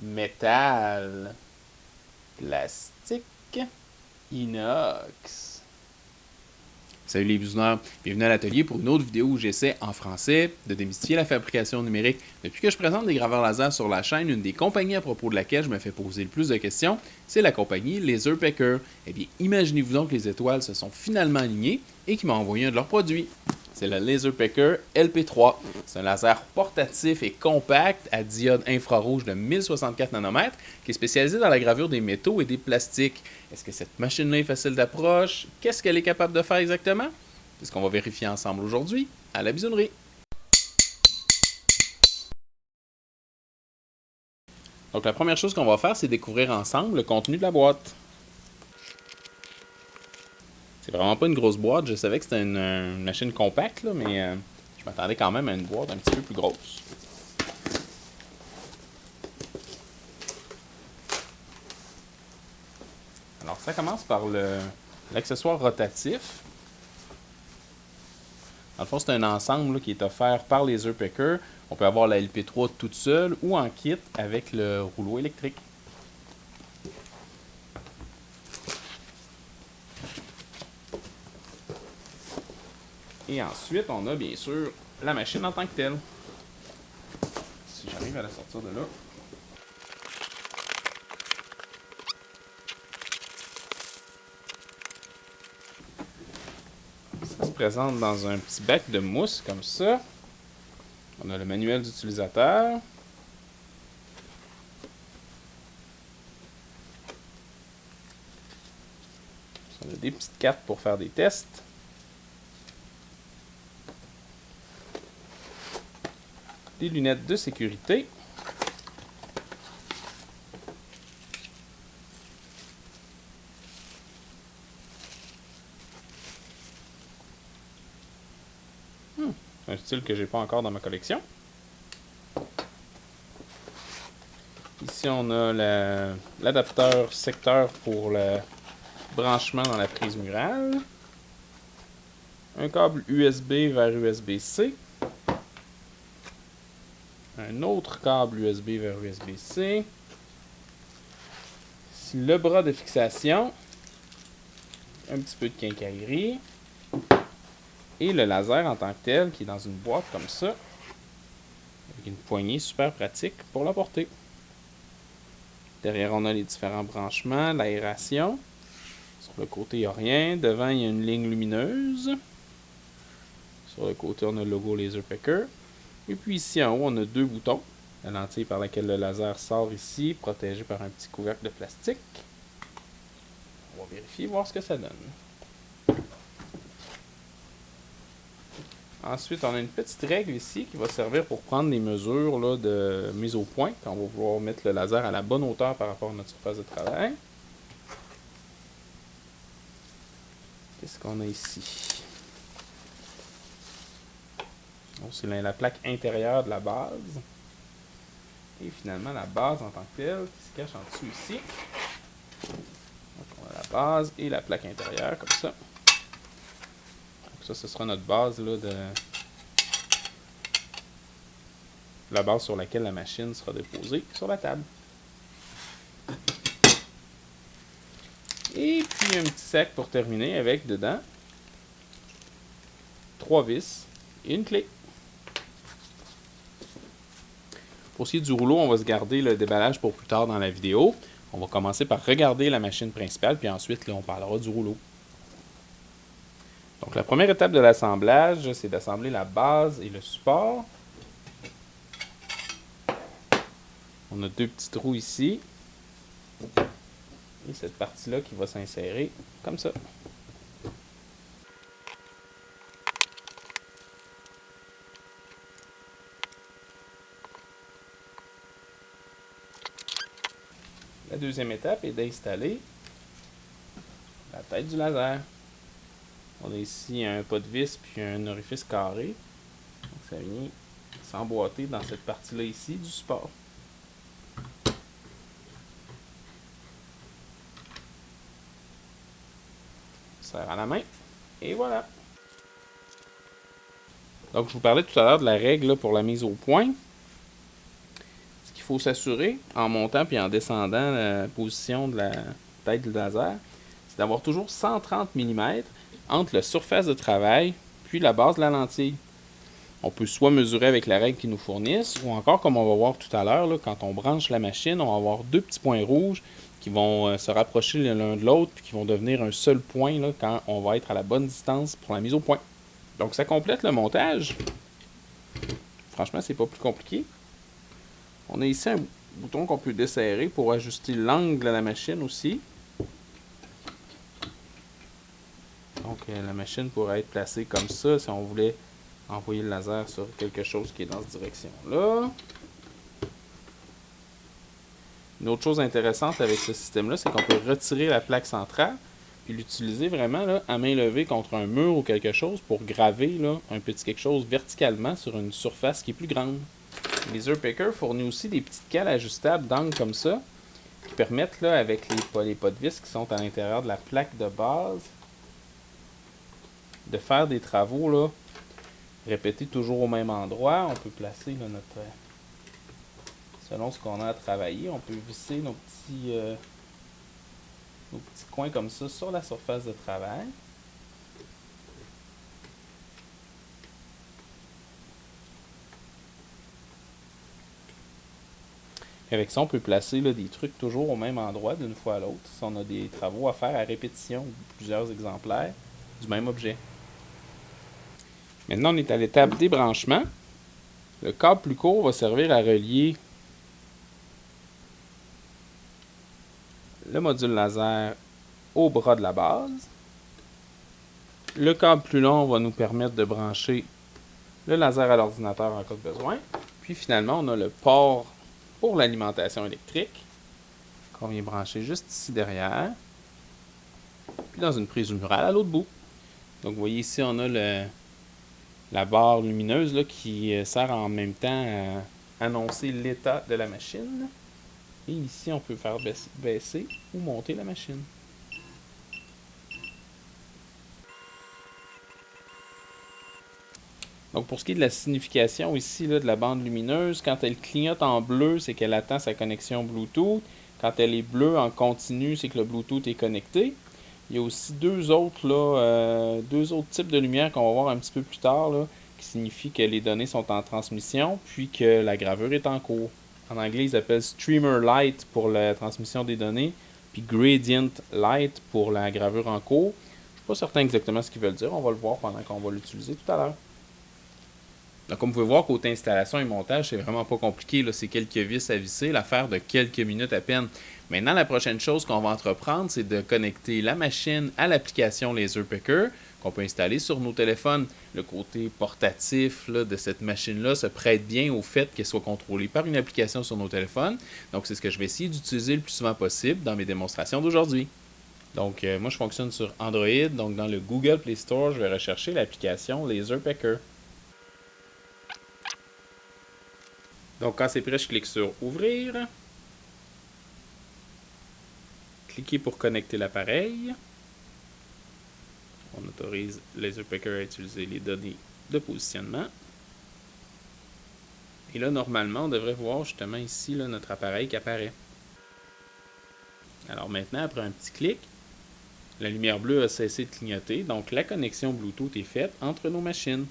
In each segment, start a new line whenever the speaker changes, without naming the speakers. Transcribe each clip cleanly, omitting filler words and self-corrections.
métal, plastique, inox. Salut les visionneurs, bienvenue à l'atelier pour une autre vidéo où j'essaie en français de démystifier la fabrication numérique. Depuis que je présente des graveurs laser sur la chaîne, une des compagnies à propos de laquelle je me fais poser le plus de questions, c'est la compagnie Laserpecker. Eh bien, imaginez-vous donc que les étoiles se sont finalement alignées et qu'ils m'ont envoyé un de leurs produits. C'est le Laserpecker LP3. C'est un laser portatif et compact à diode infrarouge de 1064 nanomètres qui est spécialisé dans la gravure des métaux et des plastiques. Est-ce que cette machine-là est facile d'approche? Qu'est-ce qu'elle est capable de faire exactement? C'est ce qu'on va vérifier ensemble aujourd'hui à la bisonnerie. Donc la première chose qu'on va faire, c'est découvrir ensemble le contenu de la boîte. C'est vraiment pas une grosse boîte. Je savais que c'était une machine compacte, là, mais je m'attendais quand même à une boîte un petit peu plus grosse. Alors, ça commence par l'accessoire rotatif. Dans le fond, c'est un ensemble là, qui est offert par Laserpecker. On peut avoir la LP3 toute seule ou en kit avec le rouleau électrique. Et ensuite, on a bien sûr la machine en tant que telle. Si j'arrive à la sortir de là. Ça se présente dans un petit bac de mousse comme ça. On a le manuel d'utilisateur. On a des petites cartes pour faire des tests. Des lunettes de sécurité. Un style que j'ai pas encore dans ma collection. Ici, on a l'adapteur secteur pour le branchement dans la prise murale. Un câble USB vers USB-C. Un autre câble USB vers USB-C. Ici, le bras de fixation. Un petit peu de quincaillerie. Et le laser en tant que tel, qui est dans une boîte comme ça. Avec une poignée super pratique pour la porter. Derrière, on a les différents branchements, l'aération. Sur le côté, il n'y a rien. Devant, il y a une ligne lumineuse. Sur le côté, on a le logo Laserpecker. Et puis ici, en haut, on a deux boutons. La lentille par laquelle le laser sort ici, protégée par un petit couvercle de plastique. On va vérifier, voir ce que ça donne. Ensuite, on a une petite règle ici qui va servir pour prendre les mesures là, de mise au point. Quand on va vouloir mettre le laser à la bonne hauteur par rapport à notre surface de travail. Qu'est-ce qu'on a ici? C'est la plaque intérieure de la base. Et finalement, la base en tant que telle qui se cache en dessous ici. Donc, on a la base et la plaque intérieure, comme ça. Donc ça, ce sera notre base là, la base sur laquelle la machine sera déposée sur la table. Et puis un petit sac pour terminer avec dedans 3 vis et une clé. Pour ce qui est du rouleau, on va se garder le déballage pour plus tard dans la vidéo. On va commencer par regarder la machine principale, puis ensuite là, on parlera du rouleau. Donc la première étape de l'assemblage, c'est d'assembler la base et le support. On a deux petits trous ici. Et cette partie-là qui va s'insérer comme ça. La deuxième étape est d'installer la tête du laser. On a ici un pas de vis puis un orifice carré. Donc ça vient s'emboîter dans cette partie-là ici du support. On serre à la main et voilà. Donc je vous parlais tout à l'heure de la règle là, pour la mise au point. Ce qu'il qu'il faut s'assurer en montant puis en descendant la position de la tête du laser, c'est d'avoir toujours 130 mm entre la surface de travail puis la base de la lentille. On peut soit mesurer avec la règle qu'ils nous fournissent, ou encore, comme on va voir tout à l'heure, quand on branche la machine, on va avoir deux petits points rouges qui vont se rapprocher l'un de l'autre puis qui vont devenir un seul point là, quand on va être à la bonne distance pour la mise au point. Donc ça complète le montage. Franchement, c'est pas plus compliqué. On a ici un bouton qu'on peut desserrer pour ajuster l'angle de la machine aussi. Donc la machine pourrait être placée comme ça si on voulait envoyer le laser sur quelque chose qui est dans cette direction-là. Une autre chose intéressante avec ce système-là, c'est qu'on peut retirer la plaque centrale puis l'utiliser vraiment là, à main levée contre un mur ou quelque chose pour graver là, un petit quelque chose verticalement sur une surface qui est plus grande. Laserpicker fournit aussi des petites cales ajustables d'angle comme ça qui permettent, là, avec les pas de vis qui sont à l'intérieur de la plaque de base, de faire des travaux là, répétés toujours au même endroit. On peut placer là, selon ce qu'on a à travailler, on peut visser nos petits coins comme ça sur la surface de travail. Avec ça, on peut placer là, des trucs toujours au même endroit d'une fois à l'autre si on a des travaux à faire à répétition, plusieurs exemplaires du même objet. Maintenant, on est à l'étape débranchement. Le câble plus court va servir à relier le module laser au bras de la base. Le câble plus long va nous permettre de brancher le laser à l'ordinateur en cas de besoin. Puis finalement, on a le port pour l'alimentation électrique qu'on vient brancher juste ici derrière. Puis dans une prise murale à l'autre bout. Donc vous voyez ici, on a la barre lumineuse là, qui sert en même temps à annoncer l'état de la machine. Et ici, on peut faire baisser ou monter la machine. Donc pour ce qui est de la signification ici là, de la bande lumineuse, quand elle clignote en bleu, c'est qu'elle attend sa connexion Bluetooth. Quand elle est bleue en continu, c'est que le Bluetooth est connecté. Il y a aussi deux autres types de lumière qu'on va voir un petit peu plus tard, là, qui signifient que les données sont en transmission, puis que la gravure est en cours. En anglais, ils appellent Streamer Light pour la transmission des données, puis Gradient Light pour la gravure en cours. Je ne suis pas certain exactement ce qu'ils veulent dire, on va le voir pendant qu'on va l'utiliser tout à l'heure. Donc, comme vous pouvez voir, côté installation et montage, c'est vraiment pas compliqué. C'est quelques vis à visser, l'affaire de quelques minutes à peine. Maintenant, la prochaine chose qu'on va entreprendre, c'est de connecter la machine à l'application Laserpicker qu'on peut installer sur nos téléphones. Le côté portatif là, de cette machine-là se prête bien au fait qu'elle soit contrôlée par une application sur nos téléphones. Donc, c'est ce que je vais essayer d'utiliser le plus souvent possible dans mes démonstrations d'aujourd'hui. Donc, moi, je fonctionne sur Android. Donc, dans le Google Play Store, je vais rechercher l'application Laserpicker. Donc, quand c'est prêt, je clique sur Ouvrir. Cliquez pour connecter l'appareil. On autorise Laserpicker à utiliser les données de positionnement. Et là, normalement, on devrait voir justement ici là, notre appareil qui apparaît. Alors maintenant, après un petit clic, la lumière bleue a cessé de clignoter. Donc, la connexion Bluetooth est faite entre nos machines.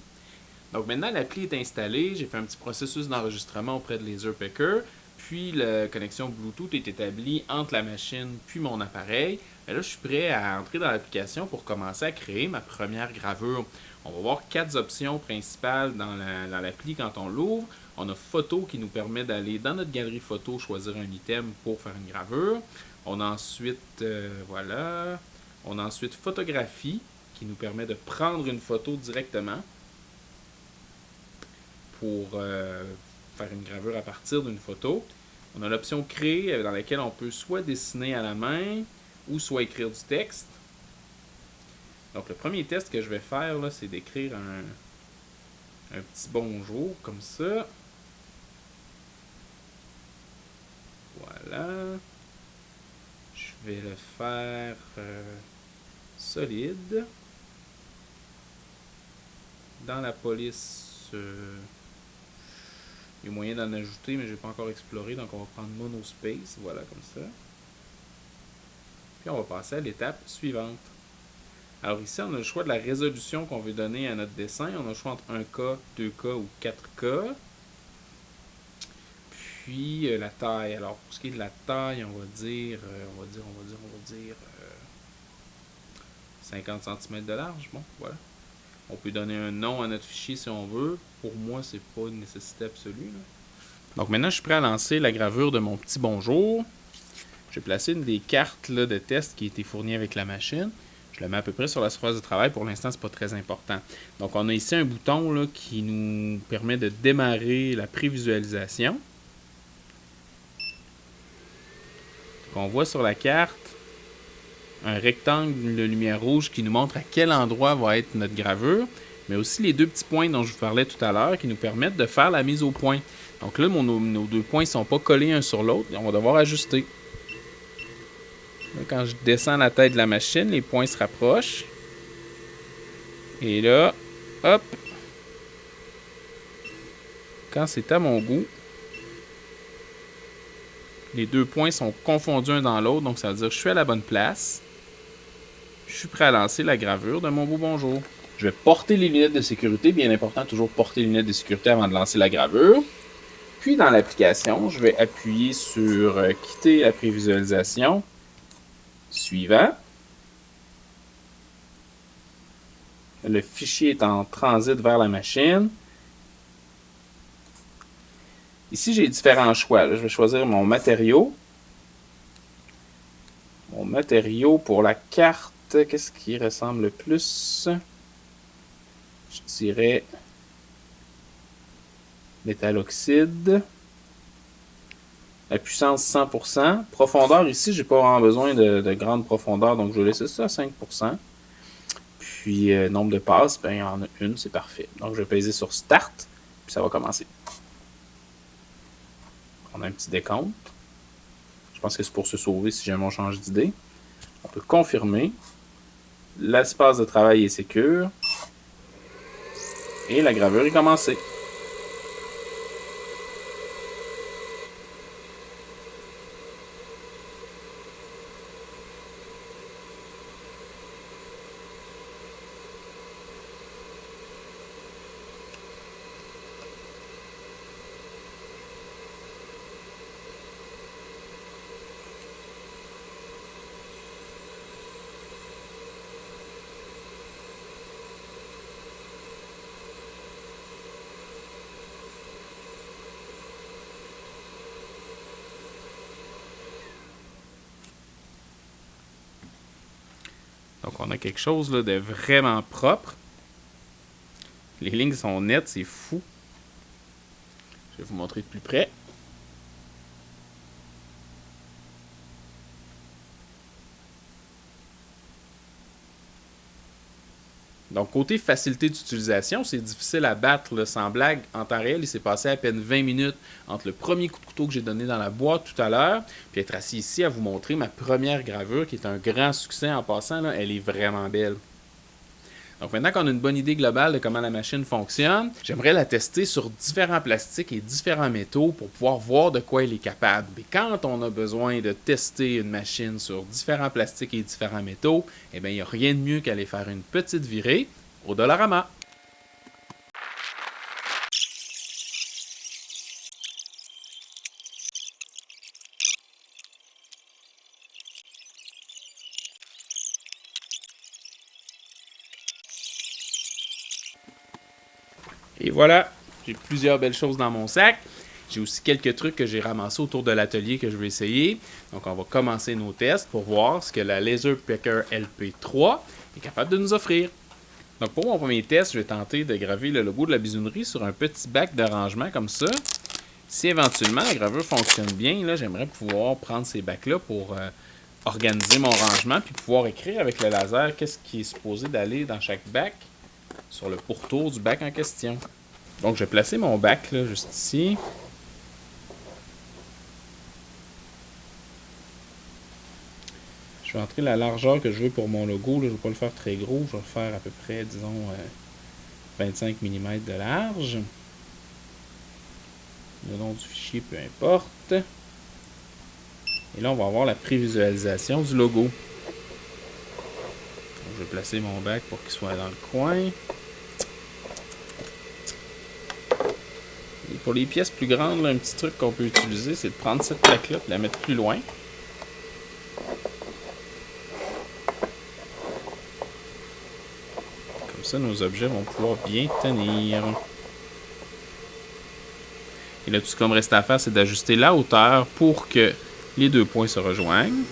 Donc maintenant, l'appli est installée. J'ai fait un petit processus d'enregistrement auprès de Laserpicker. Puis la connexion Bluetooth est établie entre la machine puis mon appareil. Et là, je suis prêt à entrer dans l'application pour commencer à créer ma première gravure. On va voir 4 options principales dans l'appli quand on l'ouvre. On a photo qui nous permet d'aller dans notre galerie photo, choisir un item pour faire une gravure. On a ensuite, On a ensuite photographie qui nous permet de prendre une photo directement pour faire une gravure à partir d'une photo. On a l'option créer dans laquelle on peut soit dessiner à la main ou soit écrire du texte. Donc le premier test que je vais faire, là, c'est d'écrire un petit bonjour comme ça. Voilà. Je vais le faire solide. Dans la police Il y a moyen d'en ajouter, mais je n'ai pas encore exploré, donc on va prendre Monospace, voilà, comme ça. Puis on va passer à l'étape suivante. Alors ici, on a le choix de la résolution qu'on veut donner à notre dessin. On a le choix entre 1K, 2K ou 4K. Puis la taille. Alors pour ce qui est de la taille, on va dire 50 cm de large. Bon, voilà. On peut donner un nom à notre fichier si on veut. Pour moi, c'est pas une nécessité absolue, là. Donc maintenant, je suis prêt à lancer la gravure de mon petit bonjour. Je vais placer une des cartes là, de test qui a été fournie avec la machine. Je la mets à peu près sur la surface de travail. Pour l'instant, ce n'est pas très important. Donc, on a ici un bouton là, qui nous permet de démarrer la prévisualisation. Donc, on voit sur la carte un rectangle de lumière rouge qui nous montre à quel endroit va être notre gravure, mais aussi les deux petits points dont je vous parlais tout à l'heure qui nous permettent de faire la mise au point. Donc là, nos deux points ne sont pas collés un sur l'autre. On va devoir ajuster. Là, quand je descends la tête de la machine, les points se rapprochent. Et là, hop. Quand c'est à mon goût, les deux points sont confondus un dans l'autre. Donc ça veut dire que je suis à la bonne place. Je suis prêt à lancer la gravure de mon beau bonjour. Je vais porter les lunettes de sécurité. Bien important, toujours porter les lunettes de sécurité avant de lancer la gravure. Puis dans l'application, je vais appuyer sur quitter la prévisualisation. Suivant. Le fichier est en transit vers la machine. Ici, j'ai différents choix. Là, je vais choisir mon matériau. Mon matériau pour la carte, qu'est-ce qui ressemble le plus? Je dirais métalloxyde. La puissance 100%. Profondeur, ici, j'ai pas vraiment besoin de grande profondeur, donc je vais laisser ça à 5%. Puis, nombre de passes, ben, il y en a une, c'est parfait. Donc, je vais peser sur Start, puis ça va commencer. On a un petit décompte. Je pense que c'est pour se sauver si jamais on change d'idée. On peut confirmer. L'espace de travail est sécure. Et la gravure est commencée. Donc, on a quelque chose là, de vraiment propre. Les lignes sont nettes, c'est fou. Je vais vous montrer de plus près. Donc, côté facilité d'utilisation, c'est difficile à battre, là, sans blague. En temps réel, il s'est passé à peine 20 minutes entre le premier coup de couteau que j'ai donné dans la boîte tout à l'heure, puis être assis ici à vous montrer ma première gravure, qui est un grand succès en passant. Là, elle est vraiment belle. Donc maintenant qu'on a une bonne idée globale de comment la machine fonctionne, j'aimerais la tester sur différents plastiques et différents métaux pour pouvoir voir de quoi elle est capable. Et quand on a besoin de tester une machine sur différents plastiques et différents métaux, eh bien, il n'y a rien de mieux qu'aller faire une petite virée au Dollarama. Et voilà, j'ai plusieurs belles choses dans mon sac. J'ai aussi quelques trucs que j'ai ramassés autour de l'atelier que je vais essayer. Donc, on va commencer nos tests pour voir ce que la Laser Picker LP3 est capable de nous offrir. Donc, pour mon premier test, je vais tenter de graver le logo de la bisounerie sur un petit bac de rangement comme ça. Si éventuellement la gravure fonctionne bien, là, j'aimerais pouvoir prendre ces bacs-là pour organiser mon rangement puis pouvoir écrire avec le laser qu'est-ce qui est supposé d'aller dans chaque bac sur le pourtour du bac en question. Donc, je vais placer mon bac là, juste ici. Je vais entrer la largeur que je veux pour mon logo. Là, je ne vais pas le faire très gros. Je vais le faire à peu près, disons, 25 mm de large. Le nom du fichier, peu importe. Et là, on va avoir la prévisualisation du logo. Donc, je vais placer mon bac pour qu'il soit dans le coin. Et pour les pièces plus grandes, là, un petit truc qu'on peut utiliser, c'est de prendre cette plaque-là et la mettre plus loin. Comme ça, nos objets vont pouvoir bien tenir. Et là, tout ce qu'il me reste à faire, c'est d'ajuster la hauteur pour que les deux points se rejoignent.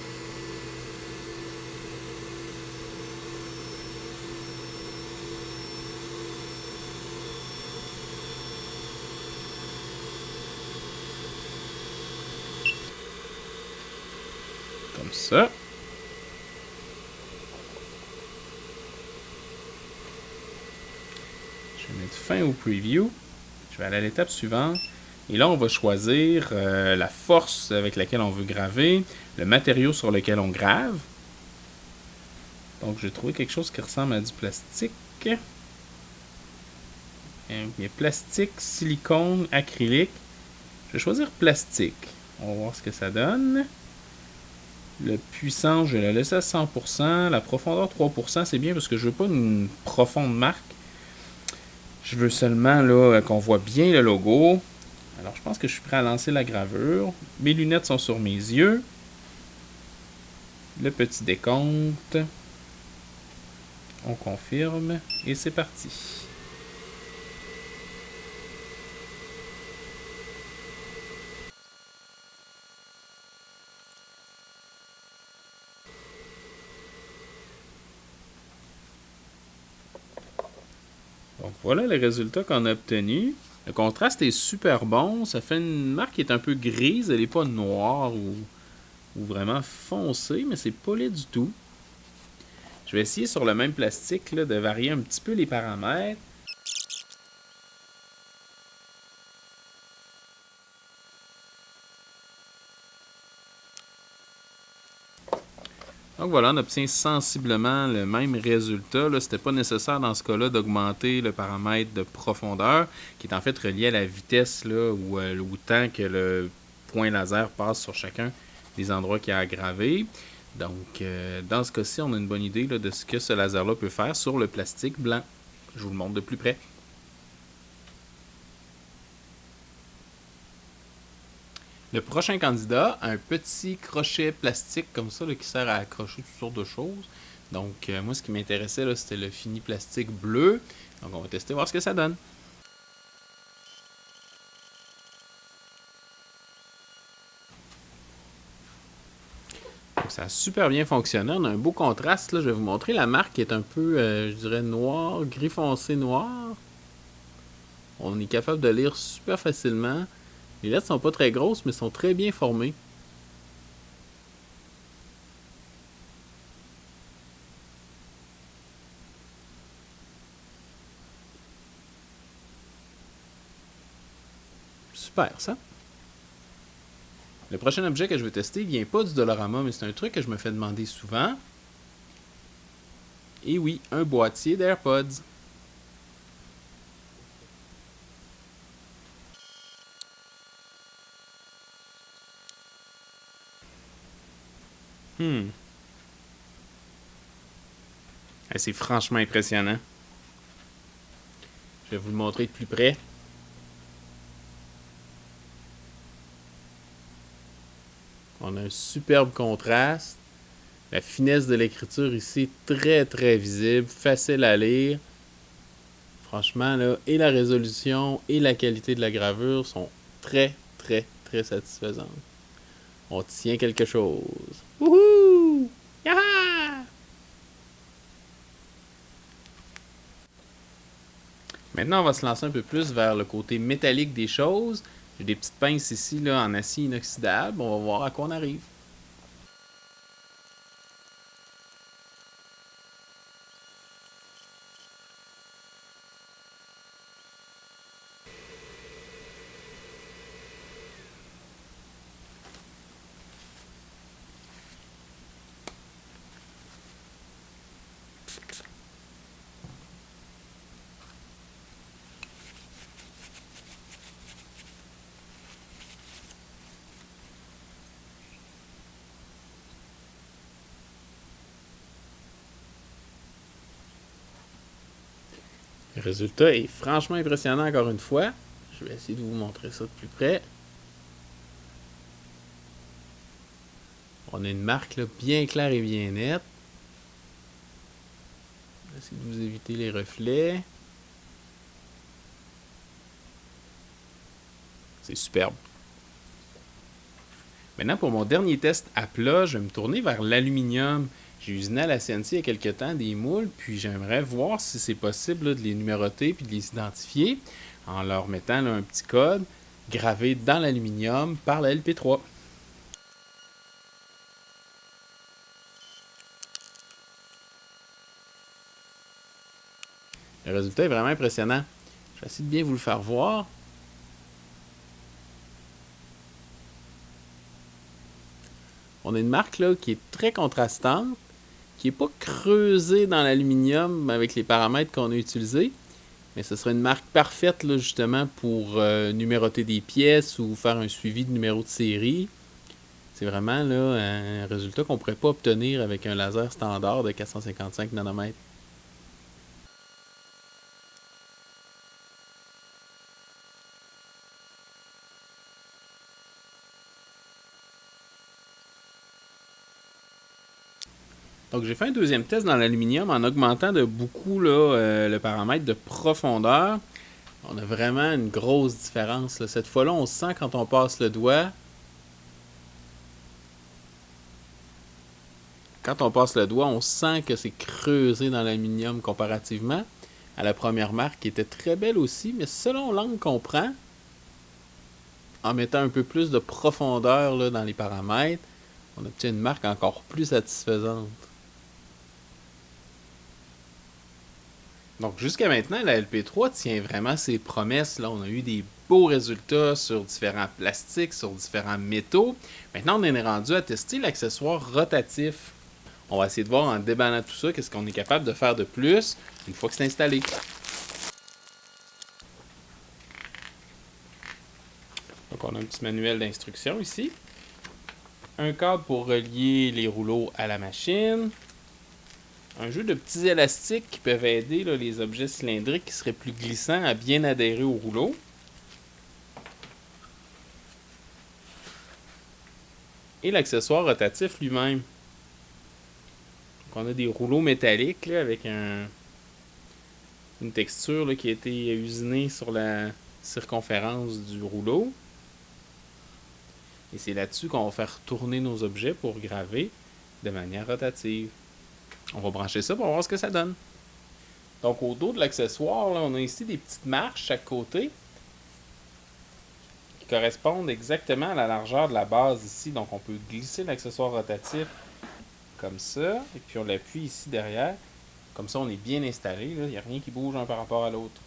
Comme ça. Je vais mettre fin au preview. Je vais aller à l'étape suivante. Et là, on va choisir la force avec laquelle on veut graver, le matériau sur lequel on grave. Donc, j'ai trouvé quelque chose qui ressemble à du plastique. Il y a plastique, silicone, acrylique. Je vais choisir plastique. On va voir ce que ça donne. Le puissance, je vais la laisser à 100%. La profondeur, 3%. C'est bien parce que je veux pas une profonde marque. Je veux seulement là, qu'on voit bien le logo. Alors, je pense que je suis prêt à lancer la gravure. Mes lunettes sont sur mes yeux. Le petit décompte. On confirme. Et c'est parti. Donc, voilà les résultats qu'on a obtenus. Le contraste est super bon. Ça fait une marque qui est un peu grise. Elle n'est pas noire ou vraiment foncée, mais c'est pas laid du tout. Je vais essayer sur le même plastique là, de varier un petit peu les paramètres. Donc voilà, on obtient sensiblement le même résultat. Ce n'était pas nécessaire dans ce cas-là d'augmenter le paramètre de profondeur, qui est en fait relié à la vitesse là, ou au temps que le point laser passe sur chacun des endroits qu'il y a à graver. Donc, dans ce cas-ci, on a une bonne idée là, de ce que ce laser-là peut faire sur le plastique blanc. Je vous le montre de plus près. Le prochain candidat a un petit crochet plastique comme ça là, qui sert à accrocher toutes sortes de choses. Donc, moi, ce qui m'intéressait, là, c'était le fini plastique bleu. Donc, on va tester, voir ce que ça donne. Donc, ça a super bien fonctionné. On a un beau contraste. Là. Je vais vous montrer la marque qui est un peu, je dirais, noir, gris foncé noir. On est capable de lire super facilement. Les lettres sont pas très grosses, mais sont très bien formées. Super, ça. Le prochain objet que je vais tester, il vient pas du Dollarama, mais c'est un truc que je me fais demander souvent. Et oui, un boîtier d'AirPods. C'est franchement impressionnant. Je vais vous le montrer de plus près. On a un superbe contraste. La finesse de l'écriture ici est très très visible, facile à lire. Franchement, là, et la résolution et la qualité de la gravure sont très très très satisfaisantes. On tient quelque chose. Wouhou! Yaha! Maintenant, on va se lancer un peu plus vers le côté métallique des choses. J'ai des petites pinces ici là, en acier inoxydable. On va voir à quoi on arrive. Le résultat est franchement impressionnant encore une fois. Je vais essayer de vous montrer ça de plus près. On a une marque là, bien claire et bien nette. Je vais essayer de vous éviter les reflets. C'est superbe. Maintenant, pour mon dernier test à plat, je vais me tourner vers l'aluminium. J'ai usiné à la CNC il y a quelques temps des moules, puis j'aimerais voir si c'est possible là, de les numéroter puis de les identifier en leur mettant là, un petit code gravé dans l'aluminium par la LP3. Le résultat est vraiment impressionnant. Je vais essayer de bien vous le faire voir. On a une marque là, qui est très contrastante, qui n'est pas creusée dans l'aluminium avec les paramètres qu'on a utilisés, mais ce serait une marque parfaite là, justement pour numéroter des pièces ou faire un suivi de numéro de série. C'est vraiment là, un résultat qu'on ne pourrait pas obtenir avec un laser standard de 455 nanomètres. Donc j'ai fait un deuxième test dans l'aluminium en augmentant de beaucoup là, le paramètre de profondeur. On a vraiment une grosse différence. Là. Cette fois-là, on sent quand on passe le doigt. Quand on passe le doigt, on sent que c'est creusé dans l'aluminium comparativement à la première marque qui était très belle aussi, mais selon l'angle qu'on prend, en mettant un peu plus de profondeur là, dans les paramètres, on obtient une marque encore plus satisfaisante. Donc jusqu'à maintenant, la LP3 tient vraiment ses promesses. Là, on a eu des beaux résultats sur différents plastiques, sur différents métaux. Maintenant, on est rendu à tester l'accessoire rotatif. On va essayer de voir en déballant tout ça, qu'est-ce qu'on est capable de faire de plus une fois que c'est installé. Donc on a un petit manuel d'instruction ici. Un câble pour relier les rouleaux à la machine. Un jeu de petits élastiques qui peuvent aider là, les objets cylindriques qui seraient plus glissants à bien adhérer au rouleau. Et l'accessoire rotatif lui-même. Donc on a des rouleaux métalliques là, avec une texture là, qui a été usinée sur la circonférence du rouleau. Et c'est là-dessus qu'on va faire tourner nos objets pour graver de manière rotative. On va brancher ça pour voir ce que ça donne. Donc au dos de l'accessoire, là, on a ici des petites marches chaque côté qui correspondent exactement à la largeur de la base ici. Donc on peut glisser l'accessoire rotatif comme ça, et puis on l'appuie ici derrière. Comme ça, on est bien installé. Il n'y a rien qui bouge un par rapport à l'autre.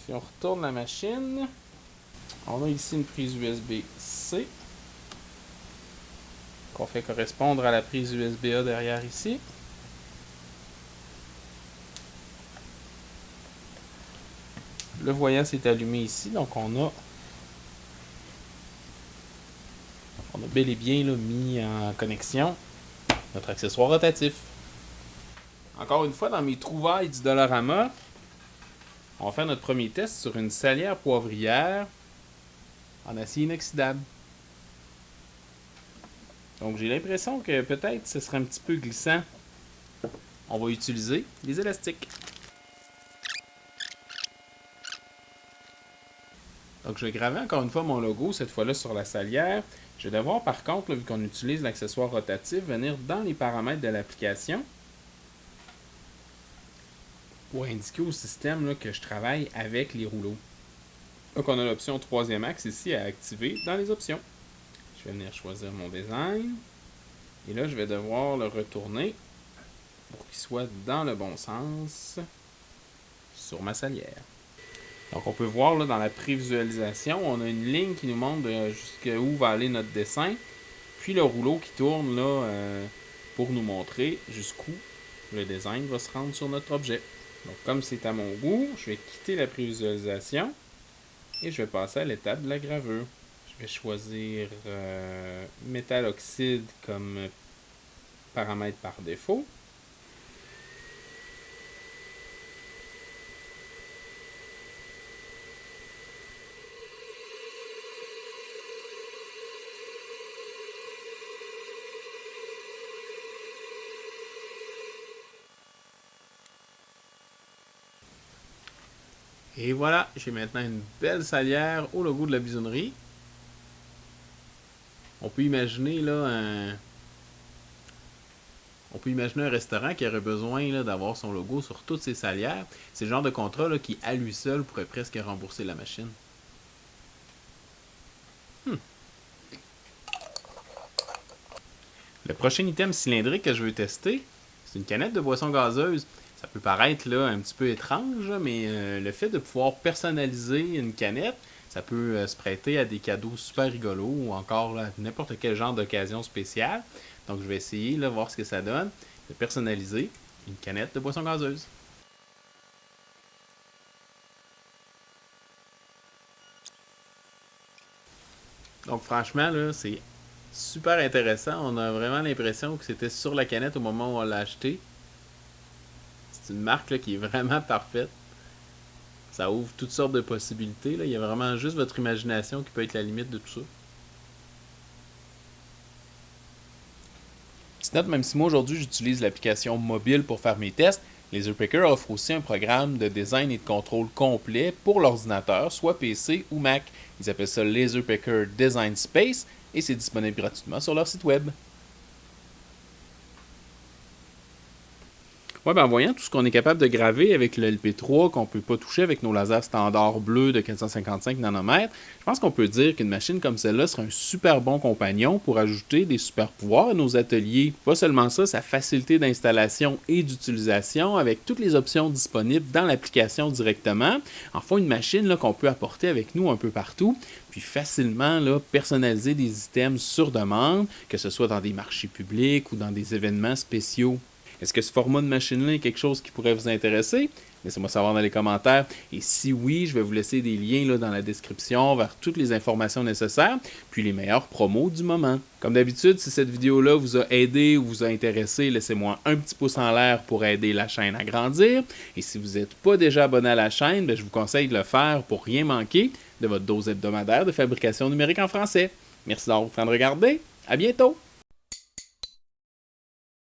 Si on retourne la machine, on a ici une prise USB-C qu'on fait correspondre à la prise USB-A derrière ici. Le voyant s'est allumé ici, donc on a bel et bien là, mis en connexion notre accessoire rotatif. Encore une fois, dans mes trouvailles du Dollarama, on va faire notre premier test sur une salière poivrière en acier inoxydable. Donc j'ai l'impression que peut-être ce serait un petit peu glissant. On va utiliser les élastiques. Donc je vais graver encore une fois mon logo, cette fois-là sur la salière. Je vais devoir par contre, là, vu qu'on utilise l'accessoire rotatif, venir dans les paramètres de l'application pour indiquer au système là, que je travaille avec les rouleaux. Donc on a l'option troisième axe ici à activer dans les options. Je vais venir choisir mon design. Et là, je vais devoir le retourner pour qu'il soit dans le bon sens sur ma salière. Donc on peut voir là, dans la prévisualisation, on a une ligne qui nous montre jusqu'où va aller notre dessin. Puis le rouleau qui tourne là, pour nous montrer jusqu'où le design va se rendre sur notre objet. Donc comme c'est à mon goût, je vais quitter la prévisualisation et je vais passer à l'étape de la gravure. Je vais choisir métal oxyde comme paramètre par défaut. Et voilà, j'ai maintenant une belle salière au logo de la bisonnerie. On peut imaginer là un restaurant qui aurait besoin là, d'avoir son logo sur toutes ses salières. C'est le genre de contrat là, qui, à lui seul, pourrait presque rembourser la machine. Le prochain item cylindrique que je veux tester, c'est une canette de boisson gazeuse. Ça peut paraître là, un petit peu étrange, mais le fait de pouvoir personnaliser une canette, ça peut se prêter à des cadeaux super rigolos ou encore n'importe quel genre d'occasion spéciale. Donc je vais essayer, de voir ce que ça donne, de personnaliser une canette de boisson gazeuse. Donc franchement, là, c'est super intéressant. On a vraiment l'impression que c'était sur la canette au moment où on l'a acheté. C'est une marque là, qui est vraiment parfaite. Ça ouvre toutes sortes de possibilités. Là. Il y a vraiment juste votre imagination qui peut être la limite de tout ça. Petite note, même si moi aujourd'hui j'utilise l'application mobile pour faire mes tests, LaserPicker offre aussi un programme de design et de contrôle complet pour l'ordinateur, soit PC ou Mac. Ils appellent ça LaserPicker Design Space et c'est disponible gratuitement sur leur site web. Ouais, ben en voyant tout ce qu'on est capable de graver avec le LP3 qu'on peut pas toucher avec nos lasers standards bleus de 455 nanomètres, je pense qu'on peut dire qu'une machine comme celle-là serait un super bon compagnon pour ajouter des super pouvoirs à nos ateliers. Pas seulement ça, sa facilité d'installation et d'utilisation avec toutes les options disponibles dans l'application directement. Enfin, une machine là, qu'on peut apporter avec nous un peu partout, puis facilement là, personnaliser des items sur demande, que ce soit dans des marchés publics ou dans des événements spéciaux. Est-ce que ce format de machine-là est quelque chose qui pourrait vous intéresser? Laissez-moi savoir dans les commentaires. Et si oui, je vais vous laisser des liens là, dans la description vers toutes les informations nécessaires, puis les meilleures promos du moment. Comme d'habitude, si cette vidéo-là vous a aidé ou vous a intéressé, laissez-moi un petit pouce en l'air pour aider la chaîne à grandir. Et si vous n'êtes pas déjà abonné à la chaîne, je vous conseille de le faire pour rien manquer de votre dose hebdomadaire de fabrication numérique en français. Merci d'avoir pris le temps de regarder. À bientôt!